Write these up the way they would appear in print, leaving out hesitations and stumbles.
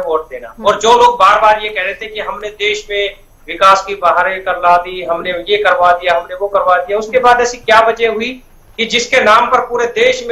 Vote देना। और जो लोग बार बार ये कह रहे थे कि हमने देश में विकास की बहारें करवा दी, हमने ये करवा दिया, हमने वो करवा दिया, उसके बाद ऐसी क्या वजह हुई कि जिसके नाम पर पूरे देश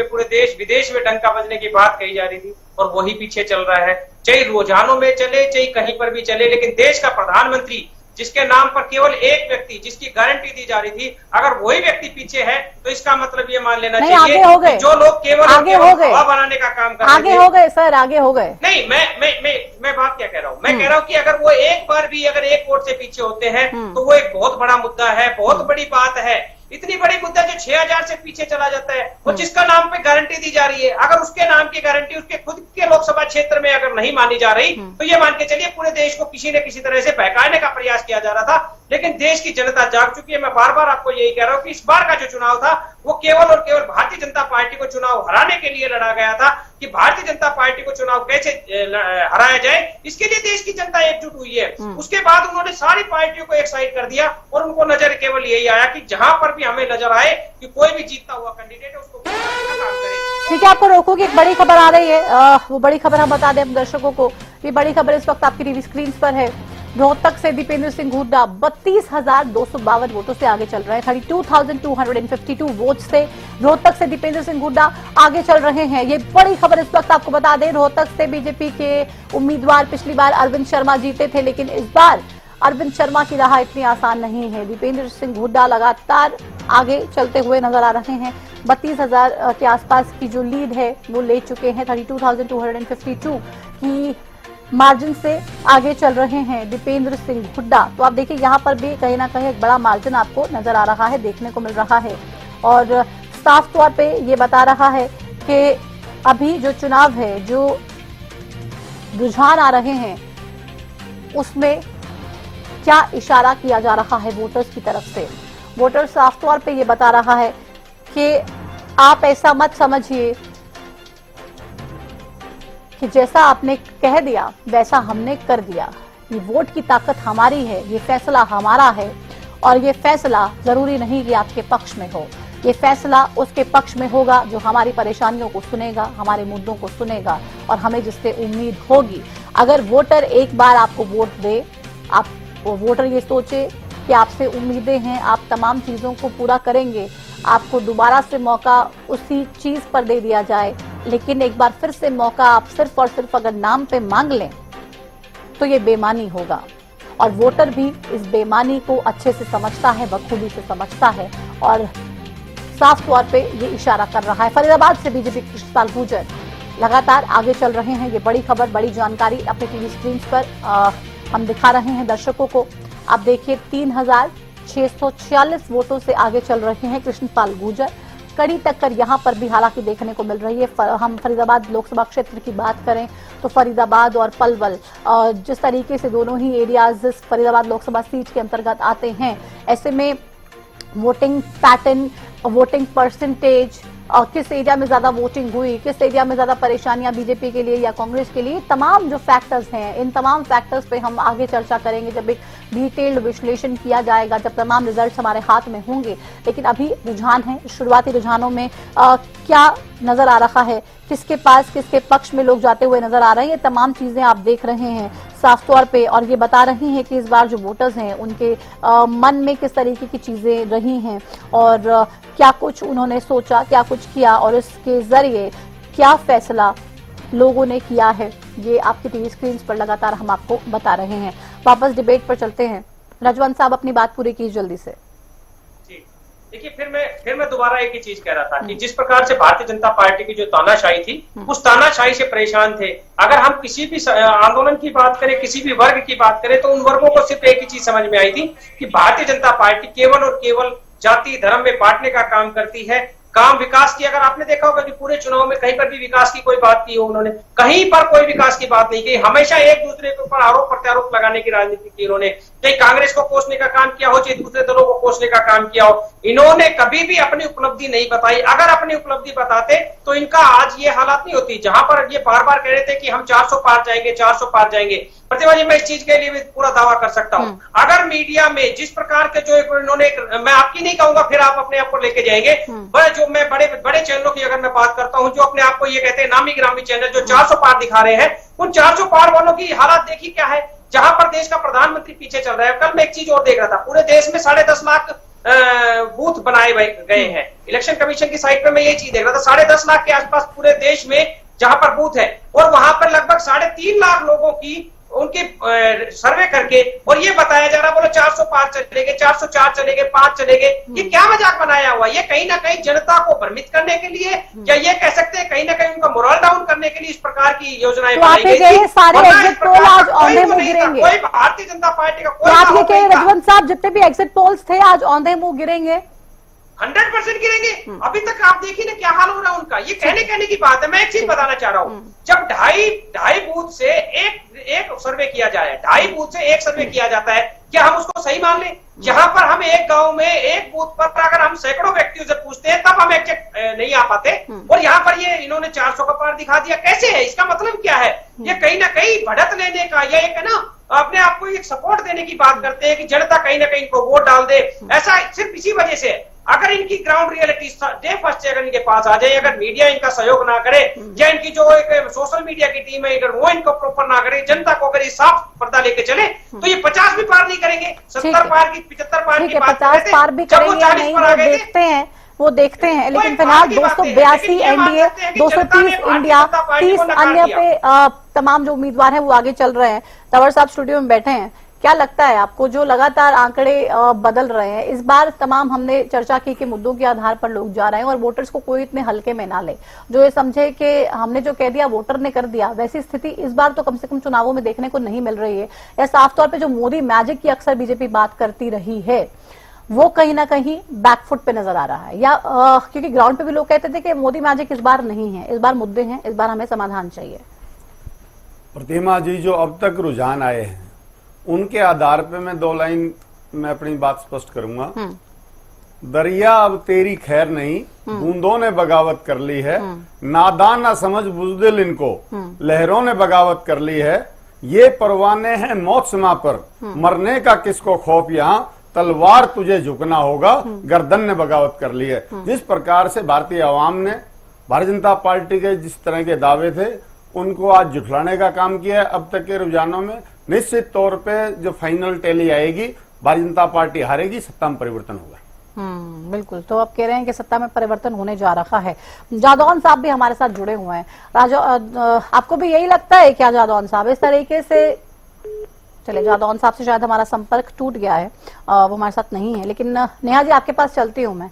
विदेश में डंका बजने की बात कही जा रही थी और वही पीछे चल रहा है। चाहे रोजानों में चले, चाहे कहीं पर भी चले, लेकिन देश का प्रधानमंत्री जिसके नाम पर केवल एक व्यक्ति, जिसकी गारंटी दी जा रही थी, अगर वही व्यक्ति पीछे है तो इसका मतलब ये मान लेना चाहिए कि जो लोग केवल हवा बनाने का काम कर रहे थे, आगे हो गए सर, आगे हो गए। नहीं, मैं बात क्या कह रहा हूँ, मैं कह रहा हूँ कि अगर वो एक बार भी अगर एक वोट से पीछे होते हैं तो वो एक बहुत बड़ा मुद्दा है, बहुत बड़ी बात है। इतनी बड़ी मुद्दा जो 6000 से पीछे चला जाता है, वो जिसका नाम पे गारंटी दी जा रही है, अगर उसके नाम की गारंटी उसके खुद के लोकसभा क्षेत्र में अगर नहीं मानी जा रही तो ये मान के चलिए पूरे देश को किसी न किसी तरह से बहकाने का प्रयास किया जा रहा था। लेकिन देश की जनता जाग चुकी है। मैं बार बार आपको यही कह रहा हूं कि इस बार का जो चुनाव था वो केवल और केवल भारतीय जनता पार्टी को चुनाव हराने के लिए लड़ा गया था कि भारतीय जनता पार्टी को चुनाव कैसे हराया जाए, इसके लिए देश की जनता एकजुट हुई है। उसके बाद उन्होंने सारी पार्टियों को एक साइड कर दिया और उनको नजर केवल यही आया कि जहां पर भी हमें नजर आए कि कोई भी जीतता हुआ कैंडिडेट है उसको काम करे। ठीक है, आपको रोको कि एक बड़ी खबर आ रही है, वो बड़ी खबर हम बता दें हम दर्शकों को। ये बड़ी खबर इस वक्त आपकी टीवी स्क्रीन पर है। रोहतक से दीपेंद्र सिंह हुड्डा 32,252 वोटों से आगे चल रहे हैं। 32,252 वोट से रोहतक से दीपेंद्र सिंह हुड्डा आगे चल रहे हैं। ये बड़ी खबर इस वक्त आपको बता दें। रोहतक से बीजेपी के उम्मीदवार पिछली बार अरविंद शर्मा जीते थे, लेकिन इस बार अरविंद शर्मा की राह इतनी आसान नहीं है। दीपेंद्र सिंह हुड्डा लगातार आगे चलते हुए नजर आ रहे हैं। 32,000 के आसपास की जो लीड है वो ले चुके हैं। 32,252 की मार्जिन से आगे चल रहे हैं दीपेंद्र सिंह हुड्डा। तो आप देखिए यहाँ पर भी कहीं ना कहीं एक बड़ा मार्जिन आपको नजर आ रहा है, देखने को मिल रहा है और साफ तौर पे ये बता रहा है कि अभी जो चुनाव है, जो रुझान आ रहे हैं, उसमें क्या इशारा किया जा रहा है वोटर्स की तरफ से। वोटर साफ तौर पे ये बता रहा है कि आप ऐसा मत समझिए कि जैसा आपने कह दिया वैसा हमने कर दिया। ये वोट की ताकत हमारी है, ये फैसला हमारा है और ये फैसला जरूरी नहीं कि आपके पक्ष में हो। ये फैसला उसके पक्ष में होगा जो हमारी परेशानियों को सुनेगा, हमारे मुद्दों को सुनेगा और हमें जिससे उम्मीद होगी। अगर वोटर एक बार आपको वोट दे, आप वोटर ये सोचे कि आपसे उम्मीदें हैं, आप तमाम चीजों को पूरा करेंगे, आपको दोबारा से मौका उसी चीज पर दे दिया जाए, लेकिन एक बार फिर से मौका आप सिर्फ और सिर्फ अगर नाम पे मांग लें तो ये बेईमानी होगा। और वोटर भी इस बेईमानी को अच्छे से समझता है, बखूबी से समझता है और साफ तौर पे ये इशारा कर रहा है। फरीदाबाद से बीजेपी कृष्णपाल गुर्जर लगातार आगे चल रहे हैं। ये बड़ी खबर, बड़ी जानकारी अपने टीवी स्क्रीन पर हम दिखा रहे हैं दर्शकों को। आप देखिए 3,646 वोटों से आगे चल रहे हैं कृष्णपाल गुर्जर। कड़ी टक्कर यहां पर भी हालांकि देखने को मिल रही है। हम फरीदाबाद लोकसभा क्षेत्र की बात करें तो फरीदाबाद और पलवल, जिस तरीके से दोनों ही एरियाज फरीदाबाद लोकसभा सीट के अंतर्गत आते हैं, ऐसे में वोटिंग पैटर्न, वोटिंग परसेंटेज, किस एरिया में ज्यादा वोटिंग हुई, किस एरिया में ज्यादा परेशानियां बीजेपी के लिए या कांग्रेस के लिए, तमाम जो फैक्टर्स हैं, इन तमाम फैक्टर्स पे हम आगे चर्चा करेंगे जब एक डिटेल्ड विश्लेषण किया जाएगा, जब तमाम रिजल्ट्स हमारे हाथ में होंगे। लेकिन अभी रुझान है, शुरुआती रुझानों में क्या नजर आ रहा है, किसके पास, किसके पक्ष में लोग जाते हुए नजर आ रहे हैं, ये तमाम चीजें आप देख रहे हैं साफ तौर पे। और ये बता रही हैं कि इस बार जो वोटर्स हैं उनके मन में किस तरीके की चीजें रही हैं और क्या कुछ उन्होंने सोचा, क्या कुछ किया और इसके जरिए क्या फैसला लोगों ने किया है, ये आपकी टीवी स्क्रीन पर लगातार हम आपको बता रहे हैं। वापस डिबेट पर चलते हैं। रजवंत साहब अपनी बात पूरी की जल्दी से। देखिए, फिर मैं दोबारा एक ही चीज कह रहा था कि जिस प्रकार से भारतीय जनता पार्टी की जो तानाशाही थी, उस तानाशाही से परेशान थे। अगर हम किसी भी आंदोलन की बात करें, किसी भी वर्ग की बात करें, तो उन वर्गों को सिर्फ एक ही चीज समझ में आई थी कि भारतीय जनता पार्टी केवल और केवल जाति धर्म में बांटने का काम करती है। काम विकास की, अगर आपने देखा होगा कि पूरे चुनाव में कहीं पर भी विकास की कोई बात की हो, उन्होंने कहीं पर कोई विकास की बात नहीं की। हमेशा एक दूसरे के ऊपर आरोप प्रत्यारोप लगाने की राजनीति की इन्होंने, चाहे कांग्रेस को कोसने का काम किया हो, चाहे दूसरे दलों को कोसने का काम किया हो। इन्होंने कभी भी अपनी उपलब्धि नहीं बताई। अगर अपनी उपलब्धि बताते तो इनका आज ये हालात नहीं होती। जहां पर ये बार बार कह रहे थे कि हम 400 पार जाएंगे, 400 पार जाएंगे, प्रतिभा जी, मैं इस चीज के लिए भी पूरा दावा कर सकता हूँ। अगर मीडिया में जिस प्रकार के जो इन्होंने, मैं आपकी नहीं कहूंगा, फिर आप अपने आप को लेके जाएंगे, जो मैं बड़े बड़े चैनलों की अगर मैं बात करता हूँ, जो अपने आप को ये कहते हैं नामी ग्रामी चैनल, जो 400 पार दिखा रहे हैं, उन 400 पार वालों की हालत देखी क्या है, जहां पर देश का प्रधानमंत्री पीछे चल रहा है। कल मैं एक चीज और देख रहा था, पूरे देश में 10.5 लाख बूथ बनाए गए हैं। इलेक्शन कमीशन की साइट पे मैं ये चीज देख रहा था, 10.5 लाख के आसपास पूरे देश में जहां पर बूथ है, और वहां पर लगभग 3.5 लाख लोगों की उनकी सर्वे करके, और ये बताया जा रहा, बोलो 400 पार चले गए, 404 चले गए, 5 चले गए। ये क्या मजाक बनाया हुआ? ये कहीं ना कहीं जनता को भ्रमित करने के लिए, या ये कह सकते हैं कहीं ना कहीं उनका मोरल डाउन करने के लिए इस प्रकार की योजनाएं बनाई गई थी। सारे एग्जिट पोल आज औंधे मुंह गिरेंगे। कोई भारतीय जनता पार्टी का कोई, आप ये कह रघुवंश साहब, जितने भी एग्जिट पोल्स थे आज औंधे मुंह गिरेंगे, 100% गिरेंगे। अभी तक आप देखिए ना क्या हाल हो रहा है उनका। ये कहने की बात है। मैं एक चीज बताना चाह रहा हूँ, जब ढाई बूथ से एक सर्वे किया जाए, 2.5 बूथ से एक सर्वे किया जाता है, क्या हम उसको सही मान लें? जहां पर हम एक गांव में एक बूथ पर अगर हम सैकड़ों व्यक्तियों से पूछते हैं, तब हम एग्जैक्ट नहीं आ पाते, और यहाँ पर ये इन्होंने 400 का पार दिखा दिया। कैसे है? इसका मतलब क्या है? ये कहीं ना कहीं बढ़त लेने का, या एक है ना, अपने आप को एक सपोर्ट देने की बात करते हैं कि जनता कहीं ना कहीं इनको वोट डाल दे। ऐसा सिर्फ इसी वजह से, अगर इनकी ग्राउंड रियलिटी डे फर्स्ट से अगर इनके पास आ जाए, अगर मीडिया इनका सहयोग ना करे, या इनकी जो एक सोशल मीडिया की टीम है, अगर वो इनको प्रॉपर ना करे, जनता को अगर ये साफ पर्दा लेके चले, तो ये 50 भी पार नहीं करेंगे, 70 पार की, 75 पार की बात 50 पार भी करेंगे नहीं, वो देखते हैं। लेकिन फिलहाल 282 एनडीए, 230 इंडिया, 30 अन्य पे तमाम जो उम्मीदवार हैं वो आगे चल रहे हैं। तंवर साहब स्टूडियो में बैठे हैं, क्या लगता है आपको, जो लगातार आंकड़े बदल रहे हैं, इस बार तमाम हमने चर्चा की कि मुद्दों के आधार पर लोग जा रहे हैं और वोटर्स को कोई इतने हल्के में ना ले, जो ये समझे कि हमने जो कह दिया वोटर ने कर दिया, वैसी स्थिति इस बार तो कम से कम चुनावों में देखने को नहीं मिल रही है। या साफ तौर पर जो मोदी मैजिक की अक्सर बीजेपी बात करती रही है, वो कहीं ना कहीं बैकफुट पे नजर आ रहा है, या क्योंकि ग्राउंड पे भी लोग कहते थे कि मोदी मैजिक इस बार नहीं है, इस बार मुद्दे हैं, इस बार हमें समाधान चाहिए। प्रतिमा जी, जो अब तक रुझान आए हैं उनके आधार पे मैं 2 लाइन में अपनी बात स्पष्ट करूंगा। दरिया अब तेरी खैर नहीं, बूंदों ने बगावत कर ली है, नादान ना समझ बुज़दिल इनको, लहरों ने बगावत कर ली है, ये परवाने हैं मौत सीमा पर, मरने का किसको खौफ, यहाँ तलवार तुझे झुकना होगा, गर्दन ने बगावत कर ली है। जिस प्रकार से भारतीय आवाम ने भारतीय जनता पार्टी के जिस तरह के दावे थे उनको आज जुटलाने का काम किया है, अब तक के रुझानों में निश्चित तौर पे जो फाइनल टैली आएगी, भारतीय जनता पार्टी हारेगी, सत्ता में परिवर्तन होगा। बिल्कुल। तो आप कह रहे हैं कि सत्ता में परिवर्तन होने जा रहा है। जादौन साहब भी हमारे साथ जुड़े हुए हैं। आपको भी यही लगता है क्या जादौन साहब? इस तरीके से चले, जादौन साहब से शायद हमारा संपर्क टूट गया है, वो हमारे साथ नहीं है, लेकिन नेहा जी आपके पास चलती हूँ मैं।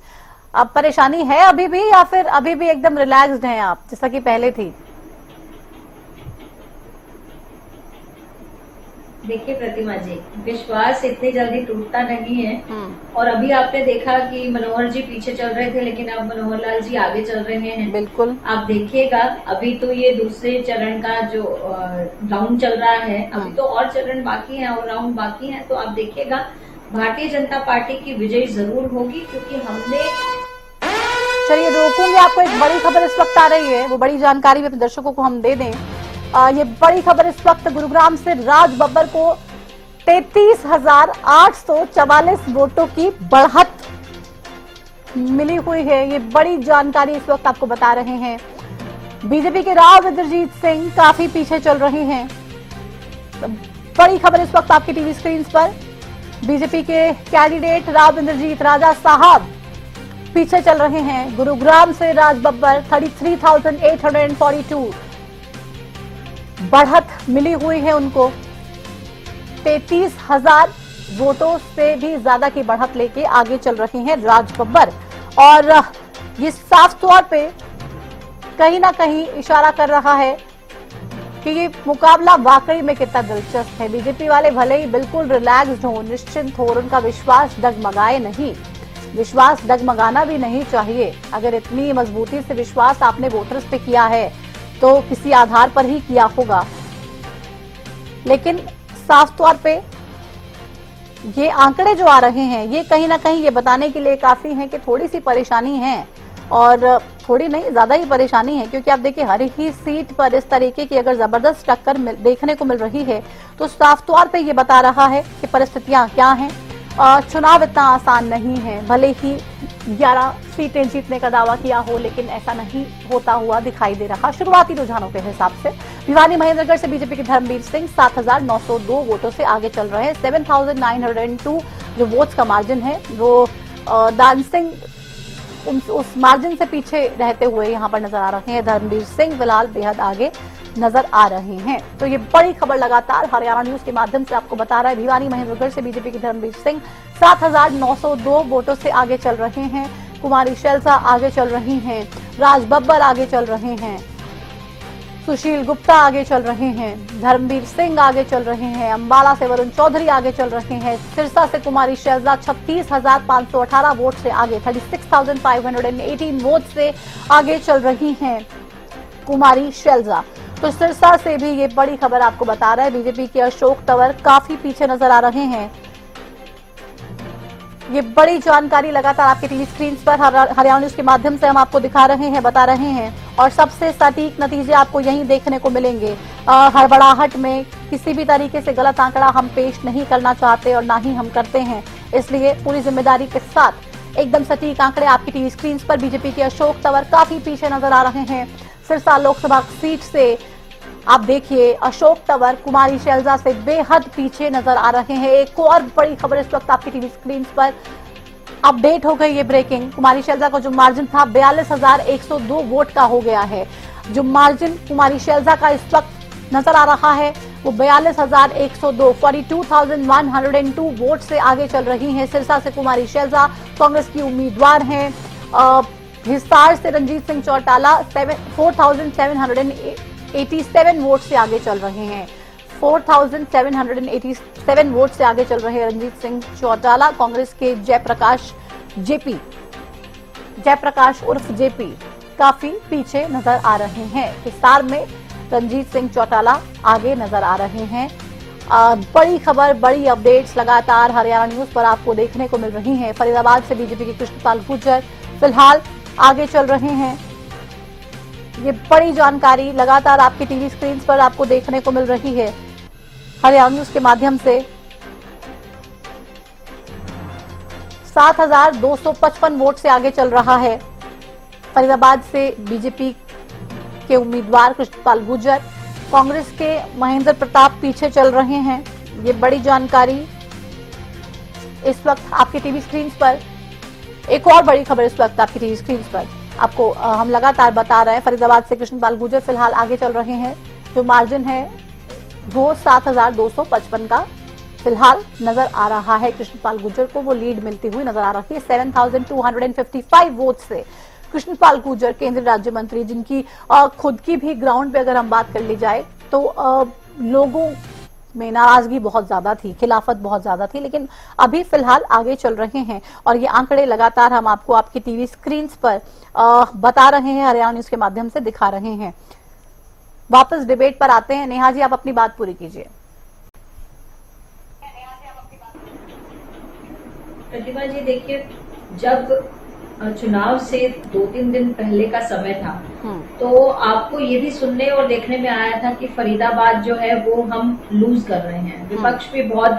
अब परेशानी है अभी भी, या फिर अभी भी एकदम रिलैक्स्ड हैं आप जैसा कि पहले थी? देखिए प्रतिमा जी, विश्वास इतनी जल्दी टूटता नहीं है। और अभी आपने देखा कि मनोहर जी पीछे चल रहे थे, लेकिन अब मनोहर लाल जी आगे चल रहे हैं। बिल्कुल, आप देखिएगा, अभी तो ये दूसरे चरण का जो राउंड चल रहा है, अभी तो और चरण बाकी है और राउंड बाकी है। तो आप देखिएगा भारतीय जनता पार्टी की विजय जरूर होगी, क्योंकि हमने। चलिए रोकूंगी आपको, एक बड़ी खबर इस वक्त आ रही है, वो बड़ी जानकारी भी अपने दर्शकों को हम दे दें। ये बड़ी खबर इस वक्त गुरुग्राम से राज बब्बर को 33,844 वोटों की बढ़त मिली हुई है। ये बड़ी जानकारी इस वक्त आपको बता रहे हैं। बीजेपी के राव इंद्रजीत सिंह काफी पीछे चल रहे हैं। बड़ी खबर इस वक्त आपकी टीवी स्क्रीन पर, बीजेपी के कैंडिडेट राव इंद्रजीत राजा साहब पीछे चल रहे हैं। गुरुग्राम से राज बब्बर 33,842 बढ़त मिली हुई है उनको। 33,000 वोटों से भी ज्यादा की बढ़त लेके आगे चल रहे हैं राज बब्बर। और ये साफ तौर पे कहीं ना कहीं इशारा कर रहा है कि ये मुकाबला वाकई में कितना दिलचस्प है। बीजेपी वाले भले ही बिल्कुल रिलैक्स्ड हो, निश्चिंत हो, उनका विश्वास डगमगाए नहीं। विश्वास डगमगाना भी नहीं चाहिए। अगर इतनी मजबूती से विश्वास आपने वोटर्स पे किया है तो किसी आधार पर ही किया होगा। लेकिन साफ तौर पे ये आंकड़े जो आ रहे हैं, ये कहीं ना कहीं ये बताने के लिए काफी हैं कि थोड़ी सी परेशानी है। और थोड़ी नहीं, ज्यादा ही परेशानी है, क्योंकि आप देखिए हर ही सीट पर इस तरीके की अगर जबरदस्त टक्कर देखने को मिल रही है तो साफ तौर पे ये बता रहा है कि परिस्थितियां क्या हैं। चुनाव इतना आसान नहीं है, भले ही 11 सीटें जीतने का दावा किया हो, लेकिन ऐसा नहीं होता हुआ दिखाई दे रहा शुरुआती रुझानों के हिसाब से। भिवानी महेंद्रगढ़ से बीजेपी के धर्मवीर सिंह 7,902 वोटों से आगे चल रहे हैं। 7,902 जो वोट्स का मार्जिन है, वो दान सिंह उस मार्जिन से पीछे रहते हुए यहां पर नजर आ रहे हैं। धर्मवीर सिंह फिलहाल बेहद आगे नजर आ रहे हैं। तो ये बड़ी खबर लगातार हरियाणा न्यूज के माध्यम से आपको बता रहा है। भिवानी महेंद्रगढ़ से बीजेपी के धर्मवीर सिंह 7,902 वोटों से आगे चल रहे हैं। कुमारी शैलजा आगे चल रही हैं, राज बब्बर आगे चल रहे हैं, सुशील गुप्ता आगे चल रहे हैं, धर्मवीर सिंह आगे चल रहे हैं, अंबाला से वरुण चौधरी आगे चल रहे हैं, सिरसा से कुमारी शैलजा 36,518 वोट से आगे, 36,518 वोट से आगे चल रही हैं कुमारी शैलजा। तो सिरसा से भी ये बड़ी खबर आपको बता रहा है। बीजेपी के अशोक तंवर काफी पीछे नजर आ रहे हैं। ये बड़ी जानकारी लगातार आपके टीवी स्क्रीन पर हरियाणा न्यूज के माध्यम से हम आपको दिखा रहे हैं, बता रहे हैं, और सबसे सटीक नतीजे आपको यहीं देखने को मिलेंगे। हड़बड़ाहट में किसी भी तरीके से गलत आंकड़ा हम पेश नहीं करना चाहते और ना ही हम करते हैं, इसलिए पूरी जिम्मेदारी के साथ एकदम सटीक आंकड़े आपकी टीवी स्क्रीन पर। बीजेपी के अशोक तंवर काफी पीछे नजर आ रहे हैं। सिरसा लोकसभा सीट से आप देखिए अशोक तंवर कुमारी शैलजा से बेहद पीछे नजर आ रहे हैं। एक और बड़ी खबर इस वक्त आपकी टीवी स्क्रीन पर अपडेट हो गई, ये ब्रेकिंग। कुमारी शैलजा का जो मार्जिन था 42,102 वोट का हो गया है। जो मार्जिन कुमारी शैलजा का इस वक्त नजर आ रहा है वो 42,102, 42,102 वोट से आगे चल रही हैं सिरसा से कुमारी शैलजा, कांग्रेस की उम्मीदवार हैं। हिसार से रंजीत सिंह चौटाला 4,787 वोट से आगे चल रहे हैं। 4,787 वोट से आगे चल रहे हैं रंजीत सिंह चौटाला। कांग्रेस के जयप्रकाश उर्फ जेपी काफी पीछे नजर आ रहे हैं। हिसार में रंजीत सिंह चौटाला आगे नजर आ रहे हैं। बड़ी खबर, बड़ी अपडेट्स लगातार हरियाणा न्यूज पर आपको देखने को मिल रही हैं। फरीदाबाद से बीजेपी के कृष्णपाल गुर्जर फिलहाल आगे चल रहे हैं। ये बड़ी जानकारी लगातार आपकी टीवी स्क्रीन पर आपको देखने को मिल रही है हरियाणा न्यूज के माध्यम से। 7,255 वोट से आगे चल रहा है फरीदाबाद से बीजेपी के उम्मीदवार कृष्णपाल गुर्जर। कांग्रेस के महेंद्र प्रताप पीछे चल रहे हैं। ये बड़ी जानकारी इस वक्त आपकी टीवी स्क्रीन पर। एक और बड़ी खबर इस वक्त आपकी टीवी स्क्रीन पर आपको हम लगातार बता रहे हैं। फरीदाबाद से कृष्णपाल गुर्जर फिलहाल आगे चल रहे हैं। जो मार्जिन है वो 7,255 का फिलहाल नजर आ रहा है। कृष्णपाल गुर्जर को वो लीड मिलती हुई नजर आ रही है 7,255 वोट से। कृष्णपाल गुर्जर केंद्रीय राज्य मंत्री, जिनकी खुद की भी ग्राउंड पे अगर हम बात कर ली जाए तो लोगों में नाराजगी बहुत ज्यादा थी, खिलाफत बहुत ज्यादा थी, लेकिन अभी फिलहाल आगे चल रहे हैं। और ये आंकड़े लगातार हम आपको आपकी टीवी स्क्रीन पर बता रहे हैं, हरियाणा न्यूज के माध्यम से दिखा रहे हैं। वापस डिबेट पर आते हैं। नेहा जी, आप अपनी बात पूरी कीजिए। प्रतिभा जी, देखिए, जब चुनाव से 2-3 दिन पहले का समय था तो आपको ये भी सुनने और देखने में आया था कि फरीदाबाद जो है वो हम लूज कर रहे हैं। विपक्ष भी बहुत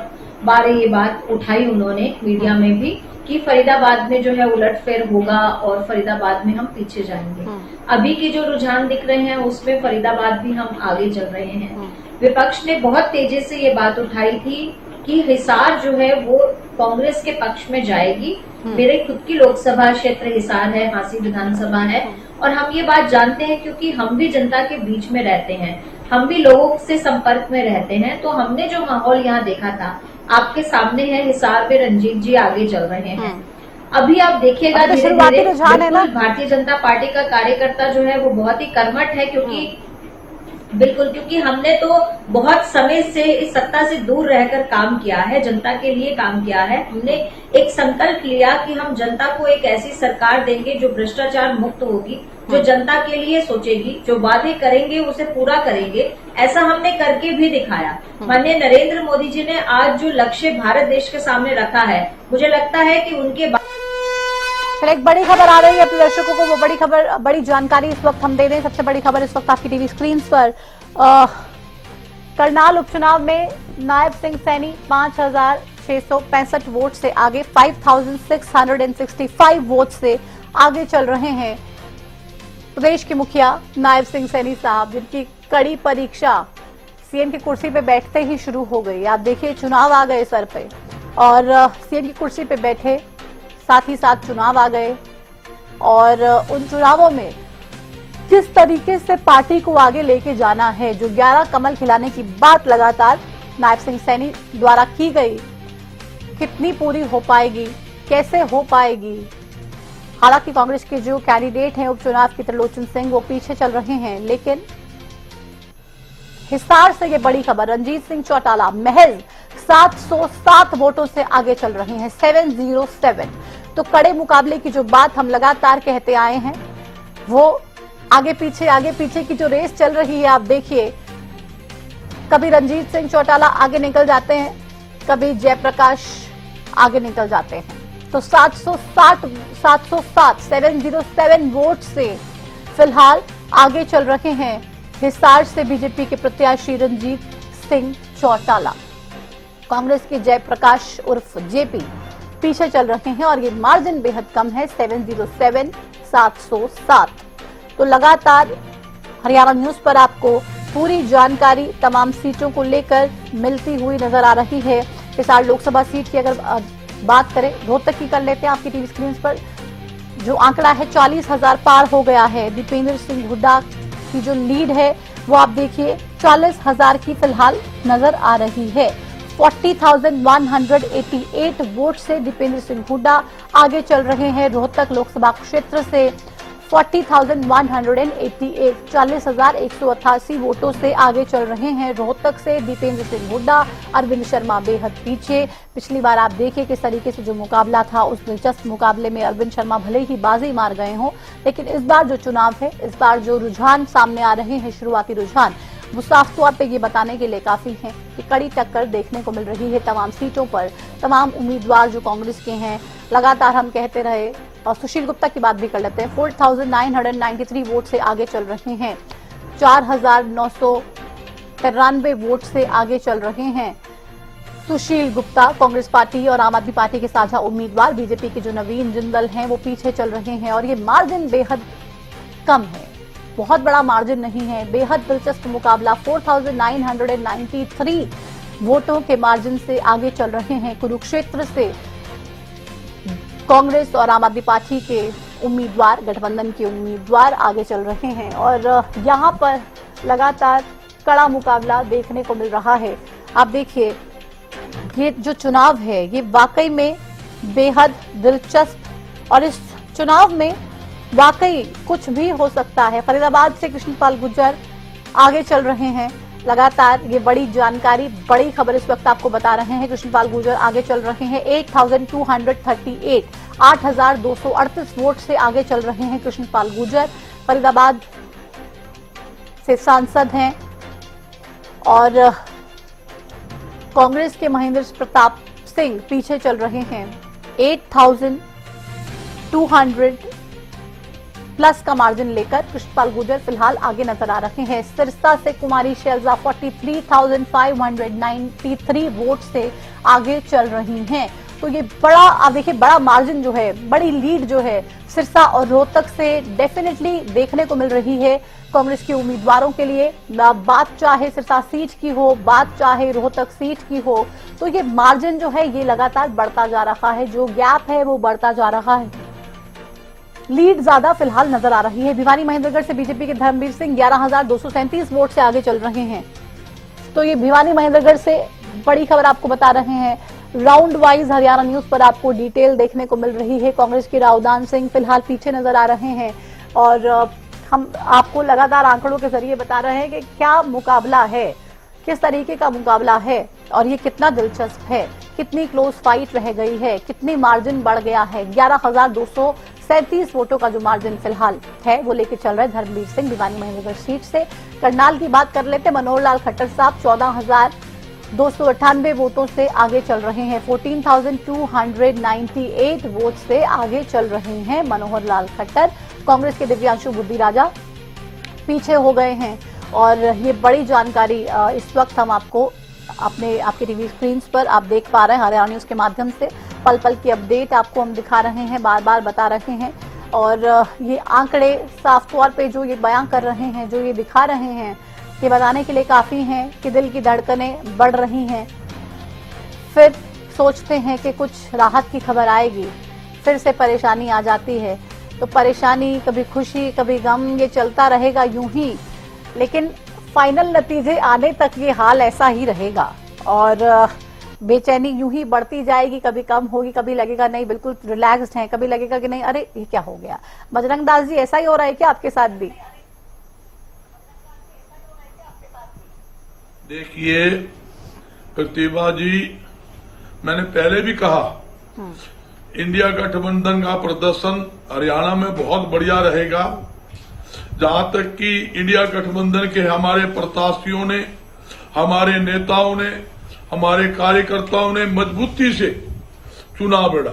बार ये बात उठाई उन्होंने मीडिया में भी कि फरीदाबाद में जो है उलटफेर होगा और फरीदाबाद में हम पीछे जाएंगे। अभी के जो रुझान दिख रहे हैं उसमें फरीदाबाद भी हम आगे चल रहे हैं। विपक्ष ने बहुत तेजी से ये बात उठाई थी कि हिसार जो है वो कांग्रेस के पक्ष में जाएगी। मेरे खुद की लोकसभा क्षेत्र हिसार है, हांसी विधानसभा है, और हम ये बात जानते हैं क्योंकि हम भी जनता के बीच में रहते हैं, हम भी लोगों से संपर्क में रहते हैं। तो हमने जो माहौल यहाँ देखा था आपके सामने है। हिसार में रंजीत जी आगे चल रहे हैं। अभी आप देखिएगा धीरे-धीरे भारतीय जनता पार्टी का कार्यकर्ता जो है वो बहुत ही कर्मठ है, क्योंकि हमने तो बहुत समय से इस सत्ता से दूर रहकर काम किया है, जनता के लिए काम किया है। हमने एक संकल्प लिया कि हम जनता को एक ऐसी सरकार देंगे जो भ्रष्टाचार मुक्त होगी, जो जनता के लिए सोचेगी, जो वादे करेंगे उसे पूरा करेंगे। ऐसा हमने करके भी दिखाया। माननीय नरेंद्र मोदी जी ने आज जो लक्ष्य भारत देश के सामने रखा है, मुझे लगता है कि उनके चलिए एक बड़ी खबर आ रही है अपने दर्शकों को, वो बड़ी खबर, बड़ी जानकारी इस वक्त हम दे दें। सबसे बड़ी खबर इस वक्त आपकी टीवी स्क्रीन पर। करनाल उपचुनाव में नायब सिंह सैनी 5,665 वोट से आगे, 5,665 वोट से आगे चल रहे हैं प्रदेश के मुखिया नायब सिंह सैनी साहब, जिनकी कड़ी परीक्षा सीएम की कुर्सी पे बैठते ही शुरू हो गई। आप देखिए चुनाव आ गए सर पे और सीएम की कुर्सी पे बैठे, साथ ही साथ चुनाव आ गए और उन चुनावों में किस तरीके से पार्टी को आगे लेके जाना है, जो 11 कमल खिलाने की बात लगातार नायब सिंह सैनी द्वारा की गई, कितनी पूरी हो पाएगी, कैसे हो पाएगी। हालांकि कांग्रेस के जो कैंडिडेट हैं उपचुनाव की, त्रिलोचन सिंह, वो पीछे चल रहे हैं, लेकिन हिसार से ये बड़ी खबर, रणजीत सिंह चौटाला महज 707 वोटों से आगे चल रहे हैं, 707। तो कड़े मुकाबले की जो बात हम लगातार कहते आए हैं, वो आगे पीछे की जो रेस चल रही है, आप देखिए कभी रणजीत सिंह चौटाला आगे निकल जाते हैं, कभी जयप्रकाश आगे निकल जाते हैं। तो 707 वोट से फिलहाल आगे चल रहे हैं हिसार से बीजेपी के प्रत्याशी रणजीत सिंह चौटाला। कांग्रेस के जयप्रकाश उर्फ जेपी पीछे चल रहे हैं और ये मार्जिन बेहद कम है, 707। तो लगातार हरियाणा न्यूज पर आपको पूरी जानकारी तमाम सीटों को लेकर मिलती हुई नजर आ रही है। हिसार लोकसभा सीट की अगर बात करें, रोहतक की कर लेते हैं आपकी टीवी स्क्रीन पर, जो आंकड़ा है 40,000 पार हो गया है। दीपेंद्र सिंह हुड्डा की जो लीड है वो आप देखिए 40,000 की फिलहाल नजर आ रही है। 40,188 वोट से दीपेंद्र सिंह हुड्डा आगे चल रहे हैं रोहतक लोकसभा क्षेत्र से। 40,188 40,188 वोटों से आगे चल रहे हैं रोहतक से दीपेंद्र सिंह हुड्डा। अरविंद शर्मा बेहद पीछे। पिछली बार आप देखिए किस तरीके से जो मुकाबला था, उस दिलचस्प मुकाबले में अरविंद शर्मा भले ही बाजी मार गए हों, लेकिन इस बार जो चुनाव है, इस बार जो रुझान सामने आ रहे हैं, शुरुआती रुझान, वो साफ तौर पे ये बताने के लिए काफी हैं कि कड़ी टक्कर देखने को मिल रही है तमाम सीटों पर। तमाम उम्मीदवार जो कांग्रेस के हैं, लगातार हम कहते रहे, और सुशील गुप्ता की बात भी कर लेते हैं, 4,993 वोट से आगे चल रहे हैं। 4,993 वोट से आगे चल रहे हैं सुशील गुप्ता। कांग्रेस पार्टी और आम आदमी पार्टी के साझा उम्मीदवार बीजेपी के जो नवीन जिंदल हैं, वो पीछे चल रहे हैं और ये मार्जिन बेहद कम है, बहुत बड़ा मार्जिन नहीं है। बेहद दिलचस्प मुकाबला, 4,993 वोटों के मार्जिन से आगे चल रहे हैं कुरुक्षेत्र से कांग्रेस और आम आदमी पार्टी के उम्मीदवार, गठबंधन के उम्मीदवार आगे चल रहे हैं और यहां पर लगातार कड़ा मुकाबला देखने को मिल रहा है। आप देखिए ये जो चुनाव है, ये वाकई में बेहद दिलचस्प और इस चुनाव में वाकई कुछ भी हो सकता है। फरीदाबाद से कृष्णपाल गुर्जर आगे चल रहे हैं लगातार, ये बड़ी जानकारी, बड़ी खबर इस वक्त आपको बता रहे हैं। कृष्णपाल गुर्जर आगे चल रहे हैं 8,238 8,238 वोट से आगे चल रहे हैं कृष्णपाल गुर्जर। फरीदाबाद से सांसद हैं और कांग्रेस के महेंद्र प्रताप सिंह पीछे चल रहे हैं। 8,200 प्लस का मार्जिन लेकर कृष्णपाल गुर्जर फिलहाल आगे नजर आ रहे हैं। सिरसा से कुमारी शैलजा 43,593 वोट से आगे चल रही हैं। तो ये बड़ा, आप देखिए बड़ा मार्जिन जो है, बड़ी लीड जो है सिरसा और रोहतक से डेफिनेटली देखने को मिल रही है कांग्रेस के उम्मीदवारों के लिए। बात चाहे सिरसा सीट की हो, बात चाहे रोहतक सीट की हो, तो ये मार्जिन जो है ये लगातार बढ़ता जा रहा है, जो गैप है वो बढ़ता जा रहा है। लीड ज्यादा फिलहाल नजर आ रही है। भिवानी महेंद्रगढ़ से बीजेपी के धर्मवीर सिंह 11,237 वोट से आगे चल रहे हैं। तो ये भिवानी महेंद्रगढ़ से बड़ी खबर आपको बता रहे हैं। राउंड वाइज हरियाणा न्यूज पर आपको डिटेल देखने को मिल रही है। कांग्रेस के रावदान सिंह फिलहाल पीछे नजर आ रहे हैं और हम आपको लगातार आंकड़ों के जरिए बता रहे हैं कि क्या मुकाबला है, किस तरीके का मुकाबला है और ये कितना दिलचस्प है, कितनी क्लोज फाइट रह गई है, कितनी मार्जिन बढ़ गया है। 11,237 वोटों का जो मार्जिन फिलहाल है वो लेके चल रहे धर्मवीर सिंह भिवानी महेंद्रगढ़ सीट से। करनाल की बात कर लेते, मनोहर लाल खट्टर साहब 298 वोटों से आगे चल रहे हैं। 14,298 वोट से आगे चल रहे हैं मनोहर लाल खट्टर। कांग्रेस के दिव्यांशु बुद्धि राजा पीछे हो गए हैं। और ये बड़ी जानकारी इस वक्त हम आपको आपके टीवी स्क्रीन पर आप देख पा रहे हैं। हरियाणा न्यूज के माध्यम से पल पल की अपडेट आपको हम दिखा रहे हैं, बार बार बता रहे हैं। और ये आंकड़े साफ तौर पे जो ये बयां कर रहे हैं, जो ये दिखा रहे हैं, ये बताने के लिए काफी हैं कि दिल की धड़कनें बढ़ रही हैं। फिर सोचते हैं कि कुछ राहत की खबर आएगी, फिर से परेशानी आ जाती है। तो परेशानी, कभी खुशी, कभी गम, ये चलता रहेगा यूं ही। लेकिन फाइनल नतीजे आने तक ये हाल ऐसा ही रहेगा और बेचैनी यूं ही बढ़ती जाएगी। कभी कम होगी, कभी लगेगा नहीं बिल्कुल रिलैक्स्ड हैं, कभी लगेगा कि नहीं अरे ये क्या हो गया। बजरंग दास जी, ऐसा ही हो रहा है क्या आपके साथ भी? देखिए प्रतिभा जी, मैंने पहले भी कहा इंडिया गठबंधन का प्रदर्शन हरियाणा में बहुत बढ़िया रहेगा। जहां तक कि इंडिया गठबंधन के हमारे प्रत्याशियों ने, हमारे नेताओं ने, हमारे कार्यकर्ताओं ने मजबूती से चुनाव लड़ा।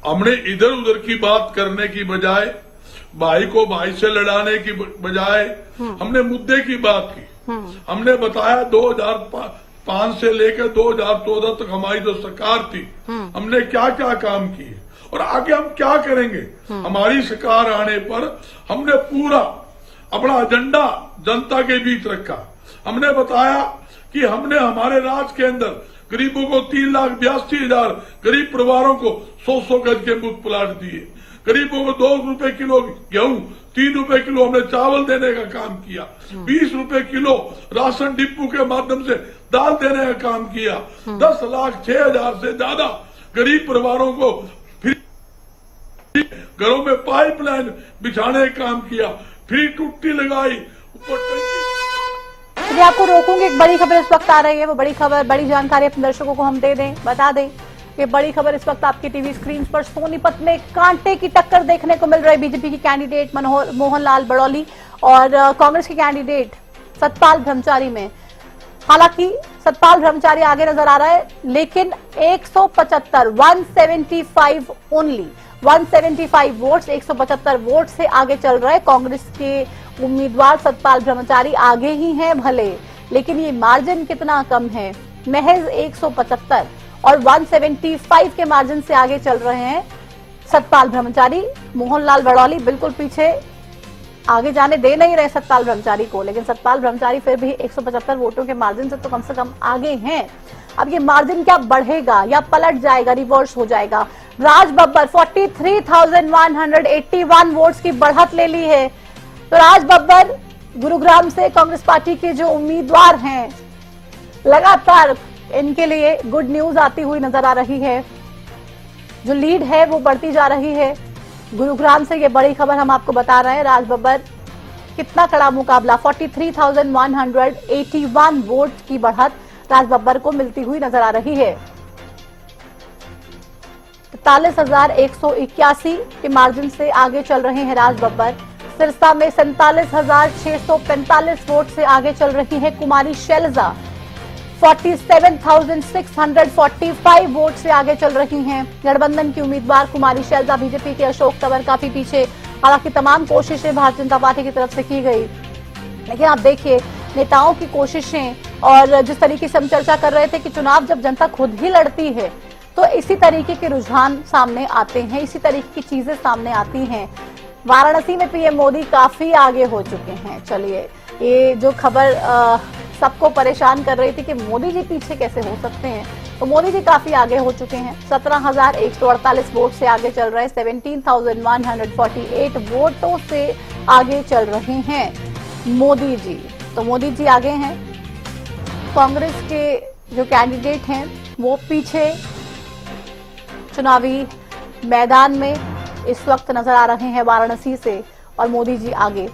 हमने इधर उधर की बात करने की बजाय, भाई को भाई से लड़ाने की बजाय हमने मुद्दे की बात की। हमने बताया 2005 से लेकर 2014 तक हमारी जो सरकार थी, हमने क्या क्या काम किए और आगे हम क्या करेंगे। हमारी सरकार आने पर हमने पूरा अपना एजेंडा जनता के बीच रखा। हमने बताया कि हमने हमारे राज्य के अंदर गरीबों को 3,82,000 गरीब परिवारों को 100 गज के मुफ्त प्लाट दिए। गरीबों को 2 रुपए किलो गेहूं, 3 रुपए किलो हमने चावल देने का काम किया। 20 रुपए किलो राशन डिपो के माध्यम से दाल देने का काम किया। 10,06,000 से ज्यादा गरीब परिवारों को फ्री घरों में पाइपलाइन बिछाने का काम किया, फ्री टुट्टी लगाई, ऊपर मैं आपको रोकूंगी। एक बड़ी खबर इस वक्त आ रही है, वो बड़ी खबर, बड़ी जानकारी अपने दर्शकों को हम दे दें, बता दें कि बड़ी खबर इस वक्त आपकी टीवी स्क्रीन पर सोनीपत में कांटे की टक्कर देखने को मिल रही है। बीजेपी की कैंडिडेट मोहन लाल बड़ौली और कांग्रेस के कैंडिडेट सतपाल ब्रह्मचारी में। हालांकि सतपाल ब्रह्मचारी आगे नजर आ रहा है, लेकिन 175 ओनली 175 वोट्स, 175 वोट से आगे चल रहा है। कांग्रेस के उम्मीदवार सतपाल ब्रह्मचारी आगे ही हैं भले, लेकिन ये मार्जिन कितना कम है, महज 175 और 175 के मार्जिन से आगे चल रहे हैं सतपाल ब्रह्मचारी। मोहन लाल बड़ौली बिल्कुल पीछे, आगे जाने दे नहीं रहे सतपाल ब्रह्मचारी को, लेकिन सतपाल ब्रह्मचारी फिर भी 175 वोटों के मार्जिन से तो कम आगे हैं। अब ये मार्जिन क्या बढ़ेगा या पलट जाएगा, रिवर्स हो जाएगा? राज बब्बर 43,181 वोट्स की बढ़त ले ली है। तो राज बब्बर गुरुग्राम से कांग्रेस पार्टी के जो उम्मीदवार हैं, लगातार इनके लिए गुड न्यूज आती हुई नजर आ रही है। जो लीड है वो बढ़ती जा रही है। गुरुग्राम से ये बड़ी खबर हम आपको बता रहे हैं। राज बब्बर कितना कड़ा मुकाबला, 43,181 वोट की बढ़त राज बब्बर को मिलती हुई नजर आ रही है। 43,181 के मार्जिन से आगे चल रहे हैं राज बब्बर। सिरसा में 47,645 वोट से आगे चल रही है कुमारी शैलजा। 47,645 वोट से आगे चल रही हैं गठबंधन की उम्मीदवार कुमारी शैलजा। बीजेपी के अशोक तंवर काफी पीछे। हालांकि तमाम कोशिशें भारतीय जनता पार्टी की तरफ से की गई, लेकिन आप देखिए नेताओं की कोशिशें और जिस तरीके से हम चर्चा कर रहे थे कि चुनाव जब जनता खुद ही लड़ती है तो इसी तरीके के रुझान सामने आते हैं, इसी तरीके की चीजें सामने आती हैं। वाराणसी में पीएम मोदी काफी आगे हो चुके हैं। चलिए, ये जो खबर सबको परेशान कर रही थी कि मोदी जी पीछे कैसे हो सकते हैं, तो मोदी जी काफी आगे हो चुके हैं। 17,148 वोट से आगे चल रहे हैं। 17,148 वोटों से आगे चल रहे हैं मोदी जी। तो मोदी जी आगे हैं। कांग्रेस के जो कैंडिडेट हैं वो पीछे चुनावी मैदान में इस वक्त नजर आ रहे हैं वाराणसी से, और मोदी जी आगे,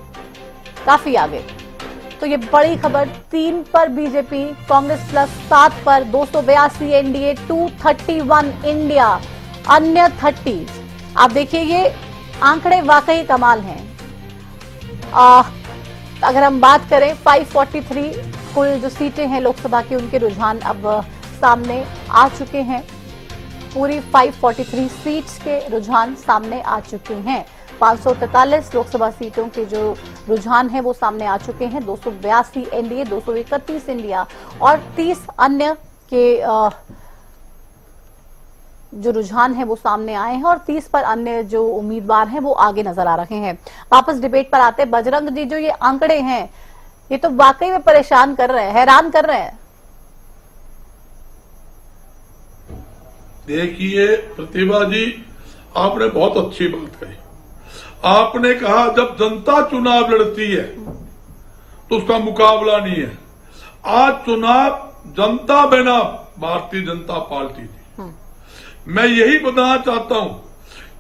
काफी आगे। तो ये बड़ी खबर। 3 पर बीजेपी, कांग्रेस प्लस 7 पर, 282 एनडीए, 231 इंडिया, अन्य 30। आप देखिए ये आंकड़े वाकई कमाल हैं। अगर हम बात करें 543 कुल जो सीटें हैं लोकसभा की उनके रुझान अब सामने आ चुके हैं। पूरी 543 सीट्स के रुझान सामने आ चुके हैं। 543 लोकसभा सीटों के जो रुझान है वो सामने आ चुके हैं। 282 एनडीए, 231 इंडिया और 30 अन्य के जो रुझान है वो सामने आए हैं और 30 पर अन्य जो उम्मीदवार हैं वो आगे नजर आ रहे हैं। वापस डिबेट पर आते, बजरंग जी, जो ये आंकड़े हैं ये तो वाकई में परेशान कर रहे हैं, हैरान कर रहे हैं। देखिए प्रतिभा जी, आपने बहुत अच्छी बात कही। आपने कहा जब जनता चुनाव लड़ती है तो उसका मुकाबला नहीं है। आज चुनाव जनता बिना भारतीय जनता पार्टी थी। मैं यही बताना चाहता हूं,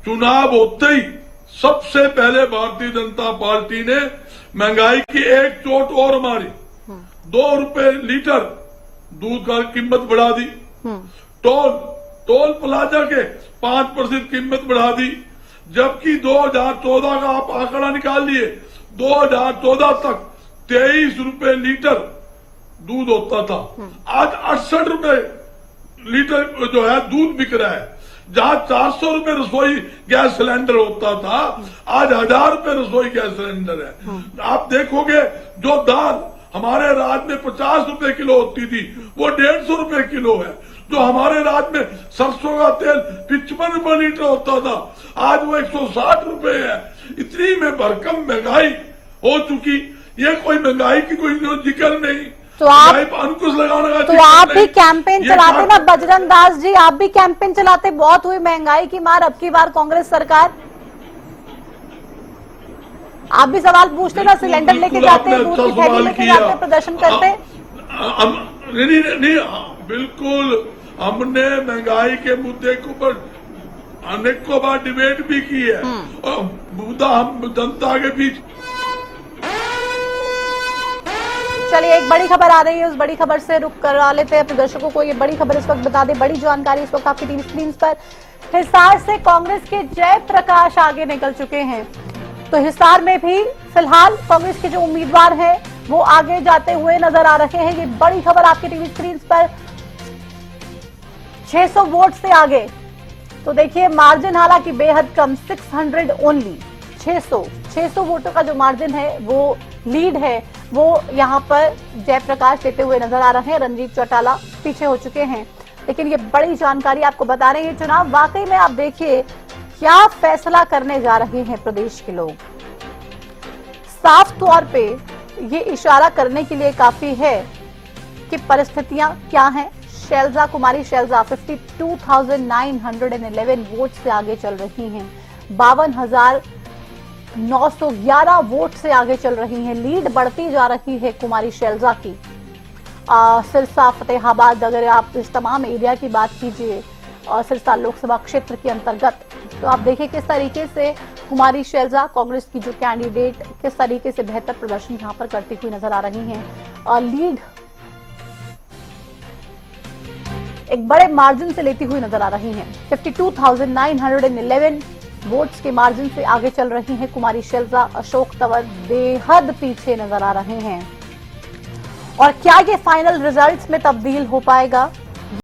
चुनाव होते ही सबसे पहले भारतीय जनता पार्टी ने महंगाई की एक चोट और मारी। 2 रुपए लीटर दूध का कीमत बढ़ा दी। टोल प्लाजा के 5% कीमत बढ़ा दी। जबकि 2014 का आप आंकड़ा निकाल लिए, 2014 तक 23 रुपए लीटर दूध होता था। आज 68 रुपए लीटर जो है दूध बिक रहा है। जहां 400 रुपए रसोई गैस सिलेंडर होता था, आज 1000 रुपए रसोई गैस सिलेंडर है। आप देखोगे जो दाल हमारे राज्य में 50 रुपए किलो होती थी वो 150 रुपए किलो है। जो हमारे राज्य में सरसों का तेल 55 रुपए लीटर होता था, आज वो 160 रुपए है। इतनी में भरकम महंगाई हो चुकी। ये कोई महंगाई की कोई जिक्र नहीं, तो आप अंकुश लगाने का तो आप भी कैंपेन चलाते ना बजरंग दास जी, आप भी कैंपेन चलाते। बहुत हुई महंगाई की मार, अब की बार कांग्रेस सरकार। आप भी सवाल पूछते ना, सिलेंडर लेके जाते, दूध की थैली लेके जाते, प्रदर्शन करते। नहीं, बिल्कुल। हमने महंगाई के मुद्दे के ऊपर अनेकों बार डिबेट भी की है और मुद्दा हम जनता के बीच। चलिए, एक बड़ी खबर आ रही है, उस बड़ी खबर से रुक करा लेते हैं अपने दर्शकों को। ये बड़ी खबर इस वक्त बता दें, बड़ी जानकारी इस वक्त आपकी टीवी स्क्रीन पर। हिसार से कांग्रेस के जयप्रकाश आगे निकल चुके हैं। तो हिसार में भी फिलहाल कांग्रेस के जो उम्मीदवार हैं वो आगे जाते हुए नजर आ रहे हैं। ये बड़ी खबर आपकी टीवी स्क्रीन पर। 600 वोट से आगे। तो देखिए मार्जिन हालांकि बेहद कम, 600 ओनली। 600 वोटों का जो मार्जिन है वो लीड है, वो यहां पर जयप्रकाश लेते हुए नजर आ रहे हैं। रणजीत चौटाला पीछे हो चुके हैं। लेकिन ये बड़ी जानकारी आपको बता रहे हैं, चुनाव वाकई में आप देखिए क्या फैसला करने जा रहे हैं प्रदेश के लोग। साफ तौर पे ये इशारा करने के लिए काफी है कि परिस्थितियां क्या हैं। शैलजा, कुमारी शैलजा 52,911 वोट से आगे चल रही हैं। 52,911 वोट से आगे चल रही हैं। लीड बढ़ती जा रही है कुमारी शैलजा की। सिरसा, फतेहाबाद, अगर आप इस तमाम एरिया की बात कीजिए और सिरसा लोकसभा क्षेत्र के अंतर्गत, तो आप देखिए किस तरीके से कुमारी शैलजा, कांग्रेस की जो कैंडिडेट, किस तरीके से बेहतर प्रदर्शन यहां पर करती हुई नजर आ रही हैं और लीड एक बड़े मार्जिन से लेती हुई नजर आ रही हैं। 52,911 वोट्स के मार्जिन से आगे चल रही हैं कुमारी शैलजा। अशोक तंवर बेहद पीछे नजर आ रहे हैं। और क्या ये फाइनल रिजल्ट्स में तब्दील हो पाएगा?